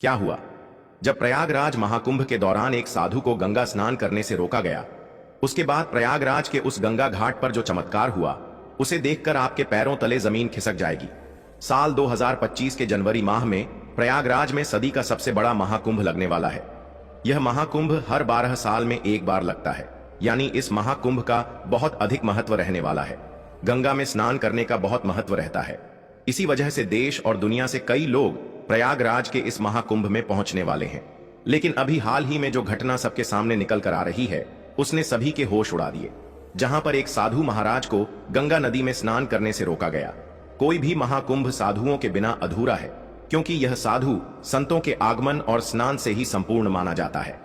क्या हुआ? जब प्रयागराज महाकुंभ के दौरान एक साधु को गंगा स्नान करने से रोका गया, उसके बाद प्रयागराज के उस गंगा घाट पर जो चमत्कार हुआ, उसे देखकर आपके पैरों तले जमीन खिसक जाएगी। साल 2025 के जनवरी माह में प्रयागराज में सदी का सबसे बड़ा महाकुंभ लगने वाला है। यह महाकुंभ हर 12 साल में एक बार लगता है, यानी इस महाकुंभ का बहुत अधिक महत्व रहने वाला है। गंगा में स्नान करने का बहुत महत्व रहता है। इसी वजह से देश और दुनिया से कई लोग प्रयागराज के इस महाकुंभ में पहुंचने वाले हैं। लेकिन अभी हाल ही में जो घटना सबके सामने निकल कर आ रही है, उसने सभी के होश उड़ा दिए। जहां पर एक साधु महाराज को गंगा नदी में स्नान करने से रोका गया। कोई भी महाकुंभ साधुओं के बिना अधूरा है, क्योंकि यह साधु संतों के आगमन और स्नान से ही संपूर्ण माना जाता है।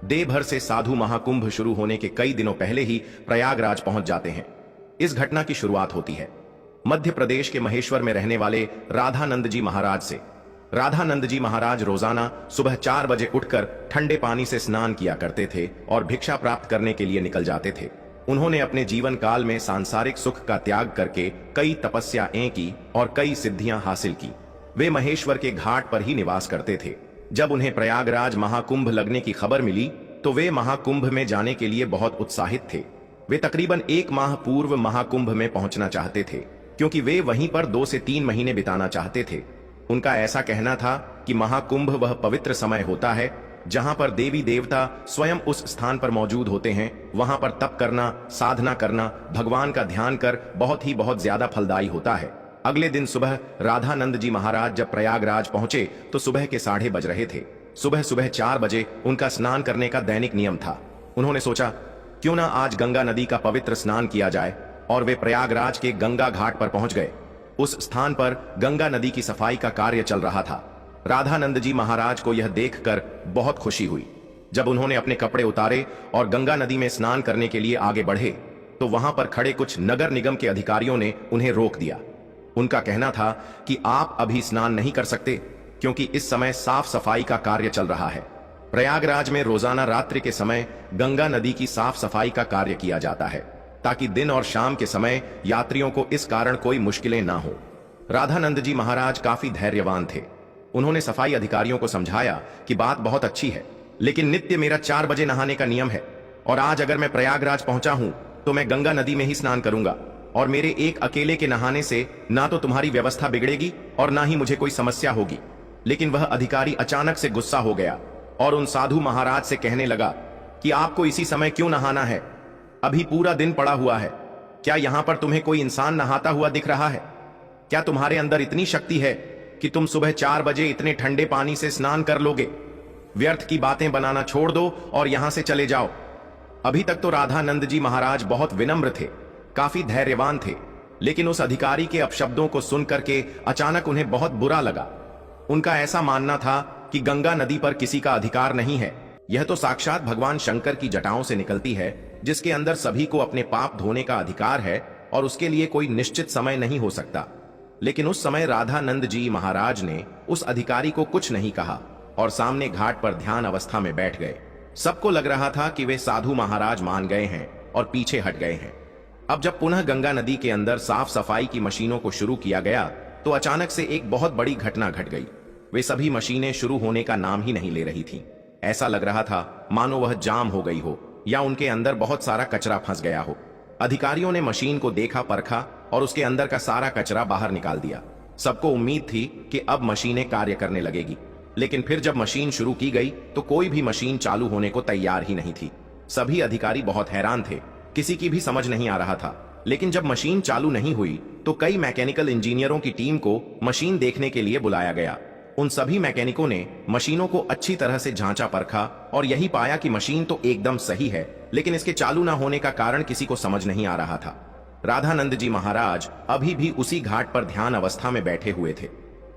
देश भर से साधु महाकुंभ शुरू होने के कई दिनों पहले ही प्रयागराज पहुंच जाते हैं। इस घटना की शुरुआत होती है मध्य प्रदेश के महेश्वर में रहने वाले राधानंद जी महाराज से। राधानंद जी महाराज रोजाना सुबह 4 बजे उठकर ठंडे पानी से स्नान किया करते थे और भिक्षा प्राप्त करने के लिए निकल जाते थे। उन्होंने अपने जीवन काल में सांसारिक सुख का त्याग करके कई तपस्याएं की और कई सिद्धियां हासिल की। वे महेश्वर के घाट पर ही निवास करते थे। जब उन्हें प्रयागराज महाकुंभ लगने की खबर मिली तो वे महाकुंभ में जाने के लिए बहुत उत्साहित थे। वे तकरीबन 1 माह पूर्व महाकुंभ में पहुंचना चाहते थे, क्योंकि वे वहीं पर 2 से 3 महीने बिताना चाहते थे। उनका ऐसा कहना था कि महाकुंभ वह पवित्र समय होता है जहां पर देवी देवता स्वयं उस स्थान पर मौजूद होते हैं। वहां पर तप करना, साधना करना, भगवान का ध्यान कर बहुत ज्यादा फलदायी होता है। अगले दिन सुबह राधानंद जी महाराज जब प्रयागराज पहुंचे तो सुबह के 8:30 बज रहे थे। सुबह 4 बजे उनका स्नान करने का दैनिक नियम था। उन्होंने सोचा, क्यों ना आज गंगा नदी का पवित्र स्नान किया जाए, और वे प्रयागराज के गंगा घाट पर पहुंच गए। उस स्थान पर गंगा नदी की सफाई का कार्य चल रहा था। राधानंद जी महाराज को यह देखकर बहुत खुशी हुई। जब उन्होंने अपने कपड़े उतारे और गंगा नदी में स्नान करने के लिए आगे बढ़े तो वहां पर खड़े कुछ नगर निगम के अधिकारियों ने उन्हें रोक दिया। उनका कहना था कि आप अभी स्नान नहीं कर सकते, क्योंकि इस समय साफ सफाई का कार्य चल रहा है। प्रयागराज में रोजाना रात्रि के समय गंगा नदी की साफ सफाई का कार्य किया जाता है, ताकि दिन और शाम के समय यात्रियों को इस कारण कोई मुश्किलें ना हो। राधानंद जी महाराज काफी धैर्यवान थे। उन्होंने सफाई अधिकारियों को समझाया कि बात बहुत अच्छी है, लेकिन नित्य मेरा 4 बजे नहाने का नियम है, और आज अगर मैं प्रयागराज पहुंचा हूं तो मैं गंगा नदी में ही स्नान करूंगा, और मेरे एक अकेले के नहाने से ना तो तुम्हारी व्यवस्था बिगड़ेगी और ना ही मुझे कोई समस्या होगी। लेकिन वह अधिकारी अचानक से गुस्सा हो गया और उन साधु महाराज से कहने लगा कि आपको इसी समय क्यों नहाना है? अभी पूरा दिन पड़ा हुआ है। क्या यहां पर तुम्हें कोई इंसान नहाता हुआ दिख रहा है? क्या तुम्हारे अंदर इतनी शक्ति है कि तुम सुबह 4 बजे इतने ठंडे पानी से स्नान कर लोगे? व्यर्थ की बातें बनाना छोड़ दो और यहां से चले जाओ। अभी तक तो राधानंद जी महाराज बहुत विनम्र थे, काफी धैर्यवान थे, लेकिन उस अधिकारी के अपशब्दों को सुनकर के अचानक उन्हें बहुत बुरा लगा। उनका ऐसा मानना था कि गंगा नदी पर किसी का अधिकार नहीं है। यह तो साक्षात भगवान शंकर की जटाओं से निकलती है, जिसके अंदर सभी को अपने पाप धोने का अधिकार है और उसके लिए कोई निश्चित समय नहीं हो सकता। लेकिन उस समय राधानंद जी महाराज ने उस अधिकारी को कुछ नहीं कहा और सामने घाट पर ध्यान अवस्था में बैठ गए। सबको लग रहा था कि वे साधु महाराज मान गए हैं और पीछे हट गए हैं। अब जब पुनः गंगा नदी के अंदर साफ सफाई की मशीनों को शुरू किया गया तो अचानक से एक बहुत बड़ी घटना घट गई। वे सभी मशीनें शुरू होने का नाम ही नहीं ले रही थीं। ऐसा लग रहा था मानो वह जाम हो गई हो या उनके अंदर बहुत सारा कचरा फंस गया हो। अधिकारियों ने मशीन को देखा, परखा और उसके अंदर का सारा कचरा बाहर निकाल दिया। सबको उम्मीद थी कि अब मशीनें कार्य करने लगेगी, लेकिन फिर जब मशीन शुरू की गई तो कोई भी मशीन चालू होने को तैयार ही नहीं थी। सभी अधिकारी बहुत हैरान थे, किसी की भी समझ नहीं आ रहा था। लेकिन जब मशीन चालू नहीं हुई तो कई मैकेनिकल इंजीनियरों की टीम को मशीन देखने के लिए बुलाया गया। उन सभी मैकेनिकों ने मशीनों को अच्छी तरह से जांचा परखा और यही पाया कि मशीन तो एकदम सही है, लेकिन इसके चालू ना होने का कारण किसी को समझ नहीं आ रहा था। राधानंद जी महाराज अभी भी उसी घाट पर ध्यान अवस्था में बैठे हुए थे।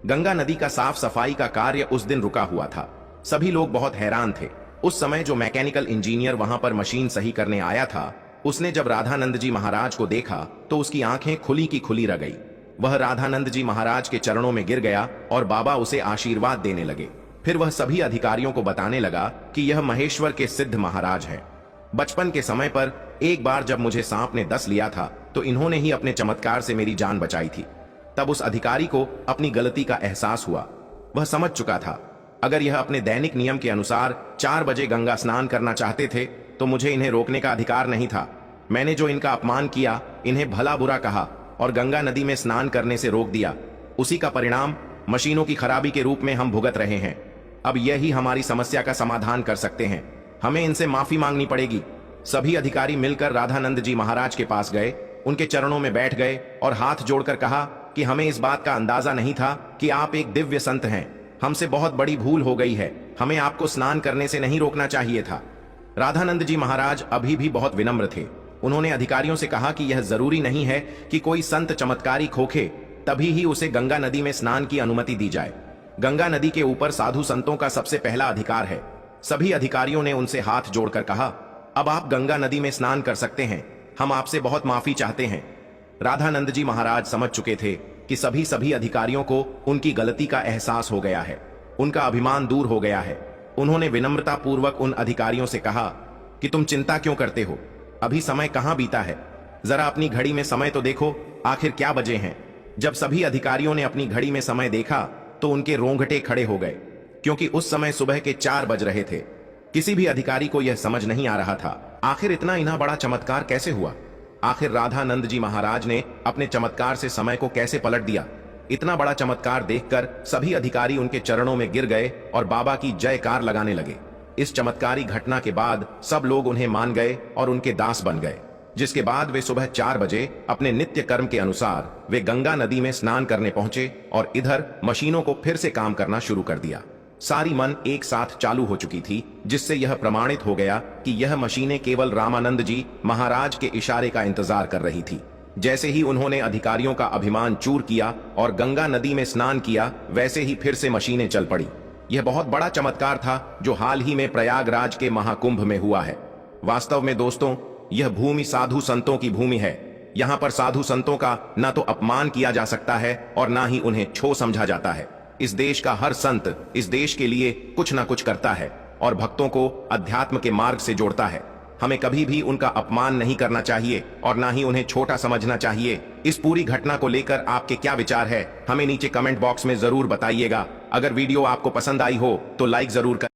गंगा नदी का साफ सफाई का कार्य उस दिन रुका हुआ था। सभी लोग बहुत हैरान थे। उस समय जो मैकेनिकल इंजीनियर वहां पर मशीन सही करने आया था, उसने जब राधानंद जी महाराज को देखा तो उसकी आंखें खुली की खुली रह गई। वह राधानंद जी महाराज के चरणों में गिर गया और बाबा उसे आशीर्वाद देने लगे। फिर वह सभी अधिकारियों को बताने लगा कि यह महेश्वर के सिद्ध महाराज हैं। बचपन के समय पर एक बार जब मुझे सांप ने डस लिया था तो इन्होंने ही अपने चमत्कार से मेरी जान बचाई थी। तब उस अधिकारी को अपनी गलती का एहसास हुआ। वह समझ चुका था अगर यह अपने दैनिक नियम के अनुसार 4 बजे गंगा स्नान करना चाहते थे तो मुझे इन्हें रोकने का अधिकार नहीं था। मैंने जो इनका अपमान किया, इन्हें भला बुरा कहा और गंगा नदी में स्नान करने से रोक दिया, उसी का परिणाम मशीनों की खराबी के रूप में हम भुगत रहे हैं। अब यही हमारी समस्या का समाधान कर सकते हैं। हमें इनसे माफी मांगनी पड़ेगी। सभी अधिकारी मिलकर राधानंद जी महाराज के पास गए, उनके चरणों में बैठ गए और हाथ जोड़कर कहा कि हमें इस बात का अंदाजा नहीं था कि आप एक दिव्य संत हैं। हमसे बहुत बड़ी भूल हो गई है। हमें आपको स्नान करने से नहीं रोकना चाहिए था। राधानंद जी महाराज अभी भी बहुत विनम्र थे। उन्होंने अधिकारियों से कहा कि यह जरूरी नहीं है कि कोई संत चमत्कारी खोखे तभी ही उसे गंगा नदी में स्नान की अनुमति दी जाए। गंगा नदी के ऊपर साधु संतों का सबसे पहला अधिकार है। सभी अधिकारियों ने उनसे हाथ जोड़कर कहा, अब आप गंगा नदी में स्नान कर सकते हैं। हम आपसे बहुत माफी चाहते हैं। राधानंद जी महाराज समझ चुके थे कि सभी अधिकारियों को उनकी गलती का एहसास हो गया है। उनका अभिमान दूर हो गया है। उन्होंने विनम्रता पूर्वक उन अधिकारियों से कहा कि तुम चिंता क्यों करते हो? अभी समय कहां बीता है? जरा अपनी घड़ी में समय तो देखो, आखिर क्या बजे हैं? जब सभी अधिकारियों ने अपनी घड़ी में समय देखा तो उनके रोंगटे खड़े हो गए, क्योंकि उस समय सुबह के 4 बज रहे थे। किसी भी अधिकारी को यह समझ नहीं आ रहा था आखिर इतना बड़ा चमत्कार कैसे हुआ। आखिर राधानंद जी महाराज ने अपने चमत्कार से समय को कैसे पलट दिया। इतना बड़ा चमत्कार देखकर सभी अधिकारी उनके चरणों में गिर गए और बाबा की जयकार लगाने लगे। इस चमत्कारी घटना के बाद सब लोग उन्हें मान गए और उनके दास बन गए, जिसके बाद वे सुबह 4 बजे अपने नित्य कर्म के अनुसार वे गंगा नदी में स्नान करने पहुंचे और इधर मशीनों को फिर से काम करना शुरू कर दिया। सारी मन एक साथ चालू हो चुकी थी, जिससे यह प्रमाणित हो गया कि यह मशीनें केवल रामानंद जी महाराज के इशारे का इंतजार कर रही थी। जैसे ही उन्होंने अधिकारियों का अभिमान चूर किया और गंगा नदी में स्नान किया, वैसे ही फिर से मशीनें चल पड़ी। यह बहुत बड़ा चमत्कार था जो हाल ही में प्रयागराज के महाकुंभ में हुआ है। वास्तव में दोस्तों, यह भूमि साधु संतों की भूमि है। यहाँ पर साधु संतों का न तो अपमान किया जा सकता है और न ही उन्हें छो समझा जाता है। इस देश का हर संत इस देश के लिए कुछ न कुछ करता है और भक्तों को अध्यात्म के मार्ग से जोड़ता है। हमें कभी भी उनका अपमान नहीं करना चाहिए और ना ही उन्हें छोटा समझना चाहिए। इस पूरी घटना को लेकर आपके क्या विचार है, हमें नीचे कमेंट बॉक्स में जरूर बताइएगा। अगर वीडियो आपको पसंद आई हो तो लाइक जरूर करें।